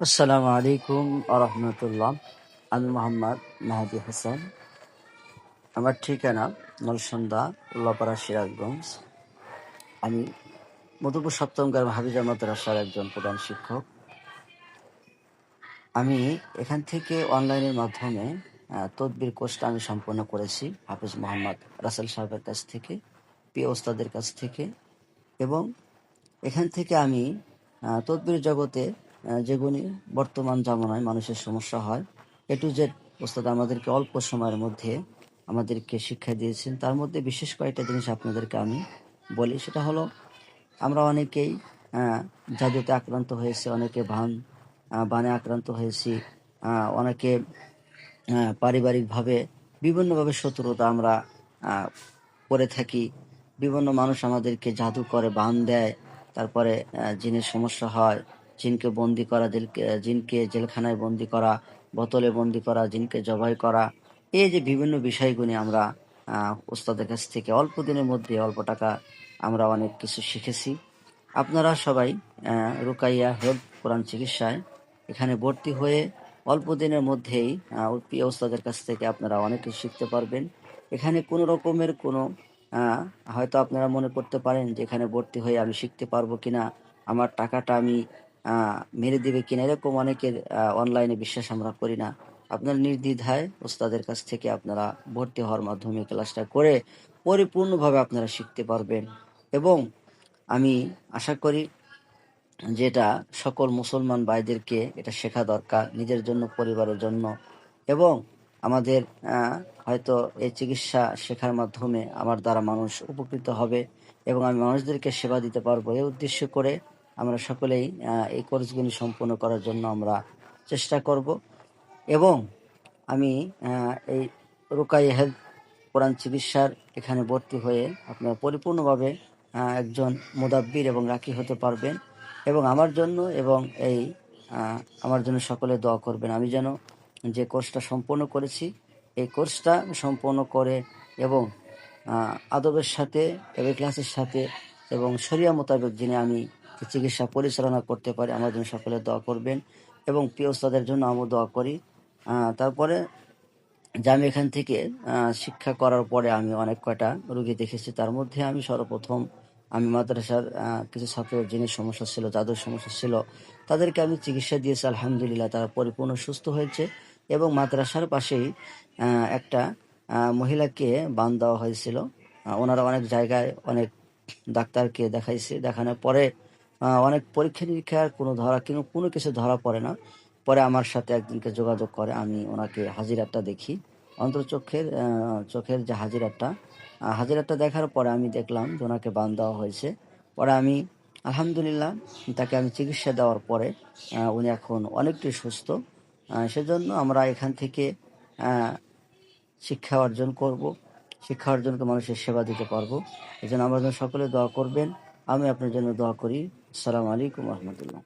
আসসালামু আলাইকুম আরহামতুল্লাহ। আমি মোহাম্মদ মেহেদি হাসান। আমার ঠিকানা নলসন্দা, উল্লাপাড়া, সিরাজগঞ্জ। আমি মধুপুর সপ্তম গ্রাম হাফিজা মাদ্রাসার একজন প্রধান শিক্ষক। আমি এখান থেকে অনলাইনের মাধ্যমে তদবির কোর্সটা আমি সম্পন্ন করেছি হাফিজ মোহাম্মদ রাসেল সাহেবের কাছ থেকে, প্রিয় ওস্তাদের কাছ থেকে। এবং এখান থেকে আমি তদবির জগতে যেগুলি বর্তমান জামানায় মানুষের সমস্যা হয়, এ টু জেড ওস্তাদ আমাদেরকে অল্প সময়ের মধ্যে আমাদেরকে শিক্ষা দিয়েছেন। তার মধ্যে বিশেষ কয়েকটা জিনিস আপনাদেরকে আমি বলি। সেটা হলো, আমরা অনেকেই জাদুতে আক্রান্ত হয়েছি, অনেকে বানে আক্রান্ত হয়েছি, অনেকে পারিবারিকভাবে বিভিন্নভাবে শত্রুতা আমরা করে থাকি। বিভিন্ন মানুষ আমাদেরকে জাদু করে, বান দেয়, তারপরে জিনের সমস্যা হয়, জিনকে বন্দি করা, জিনকে জেলখানায় বন্দি করা, বোতলে বন্দি করা, জিনকে জবাই করা। এই যে বিভিন্ন বিষয়গুলি আমরা ওস্তাদের কাছ থেকে অল্প দিনের মধ্যে অল্প টাকা আমরা অনেক কিছু শিখেছি। আপনারা সবাই রুকাইয়া হেলথ কোরআন চিকিৎসায় এখানে ভর্তি হয়ে অল্প দিনের মধ্যেই প্রিয় ওস্তাদের কাছ থেকে আপনারা অনেক কিছু শিখতে পারবেন। এখানে কোনো রকমের কোনো হয়তো আপনারা মনে করতে পারেন যে এখানে ভর্তি হয়ে আমি শিখতে পারবো কিনা, আমার টাকাটা আমি মেরে দিবে কিনা, এরকম অনেকের অনলাইনে বিশ্বাস আমরা করি না। আপনারা নির্দ্বিধায় ওস্তাদের কাছ থেকে আপনারা ভর্তি হওয়ার মাধ্যমে ক্লাসটা করে পরিপূর্ণভাবে আপনারা শিখতে পারবেন। এবং আমি আশা করি যেটা সকল মুসলমান ভাইদেরকে এটা শেখা দরকার, নিজের জন্য, পরিবারের জন্য। এবং আমাদের হয়তো এই চিকিৎসা শেখার মাধ্যমে আমার দ্বারা মানুষ উপকৃত হবে এবং আমি মানুষদেরকে সেবা দিতে পারবো, এই উদ্দেশ্য করে আমরা সকলেই এই কোর্সগুলি সম্পন্ন করার জন্য আমরা চেষ্টা করব। এবং আমি এই রুকাই হেলথ কোরআন চিকিৎসার এখানে ভর্তি হয়ে আপনারা পরিপূর্ণভাবে একজন মুদাব্বির এবং রাকি হতে পারবেন। এবং আমার জন্য এবং আমার জন্য সকলে দোয়া করবেন, আমি যেন যে কোর্সটা সম্পন্ন করেছি এই কোর্সটা সম্পন্ন করে এবং আদবের সাথে এবং ক্লাসের সাথে এবং শরিয়া মোতাবেক যিনি আমি চিকিৎসা পরিচালনা করতে পারি, আমার জন্য সকলে দোয়া করবেন। এবং প্রিয় ওস্তাদের জন্য আমি দোয়া করি। তারপরে যে আমি এখান থেকে শিক্ষা করার পরে আমি অনেক কয়টা রোগী দেখেছি। তার মধ্যে আমি সর্বপ্রথম আমি মাদ্রাসার কিছু ছাত্রের যিনি সমস্যা ছিল, যাদের সমস্যা ছিল, তাদেরকে আমি চিকিৎসা দিয়েছি। আলহামদুলিল্লাহ, তারা পরিপূর্ণ সুস্থ হয়েছে। এবং মাদ্রাসার পাশেই একটা মহিলাকে বান দেওয়া হয়েছিল। ওনারা অনেক জায়গায় অনেক ডাক্তারকে দেখাইছে, দেখানোর পরে অনেক পরীক্ষা নিরীক্ষার কোনো কিছু ধরা পড়ে না। পরে আমার সাথে একদিনকে যোগাযোগ করে, আমি ওনাকে হাজিরাটা দেখি, চোখের যে হাজিরাটা দেখার পরে আমি দেখলাম যে ওনাকে বান দেওয়া হয়েছে। পরে আমি আলহামদুলিল্লাহ তাকে আমি চিকিৎসা দেওয়ার পরে উনি এখন অনেকটাই সুস্থ। সেজন্য আমরা এখান থেকে আহ, শিক্ষা অর্জন করব, শিক্ষা অর্জন করে মানুষের সেবা দিতে পারবো। এই জন্য আমার জন্য সকলে দোয়া করবেন, আমি আপনার জন্য দোয়া করি। আসসালামু আলাইকুম রহমতুল্লাহ।